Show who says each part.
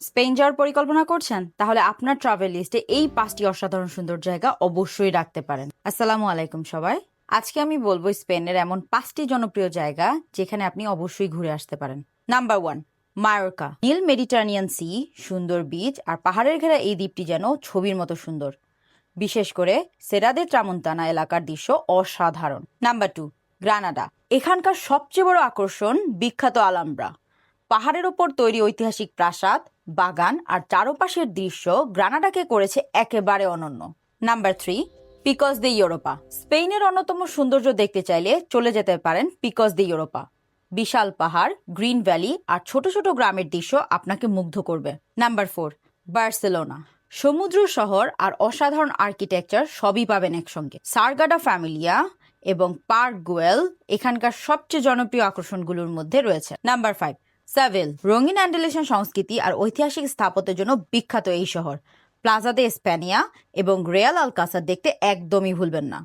Speaker 1: Spain যাওয়ার পরিকল্পনা করছেন? তাহলে আপনার ট্রাভেল লিস্টে এই 5টি অসাধারণ সুন্দর জায়গা অবশ্যই রাখতে পারেন। আসসালামু আলাইকুম সবাই। আজকে আমি বলবো স্পেনের এমন 5টি জনপ্রিয় জায়গা যেখানে আপনি অবশ্যই ঘুরে আসতে পারেন। নাম্বার 1, মায়োরকা। নীল মেডিটারেনিয়ান সি, সুন্দর বিচ আর পাহাড়ের ঘেরা এই দ্বীপটি যেন ছবির মতো সুন্দর। বিশেষ করে সেরাদে ট্রামোন্তানা এলাকার দৃশ্য অসাধারণ। Number 2, Granada. এখানকার সবচেয়ে বড় আকর্ষণ বিখ্যাত আলাম্ব্রা। পাহাড়ের ওপর তৈরি ঐতিহাসিক প্রাসাদ, বাগান আর চারপাশের দৃশ্য গ্রানাডাকে করেছে একেবারে অনন্য। নাম্বার 3, পিকস দে ইউরোপা। স্পেনের অন্যতম সৌন্দর্য দেখতে চাইলে চলে যেতে পারেন পিকস দে ইউরোপা। বিশাল পাহাড়, গ্রিন ভ্যালি আর ছোট ছোট গ্রামের দৃশ্য আপনাকে মুগ্ধ করবে। Number 4, Barcelona. সমুদ্র শহর আর অসাধারণ আর্কিটেকচার সবই পাবেন একসঙ্গে। সারগাডা ফ্যামিলিয়া এবং পার্ক গুয়েল এখানকার সবচেয়ে জনপ্রিয় আকর্ষণগুলোর মধ্যে রয়েছে। Number 5, civil. রঙিন অ্যান্ডালেশিয়ান সংস্কৃতি আর ঐতিহাসিক স্থাপত্যের জন্য বিখ্যাত এই শহর। প্লাজা দে স্প্যানিয়া এবং রিয়াল আলকাসার দেখতে একদমই ভুলবেন না।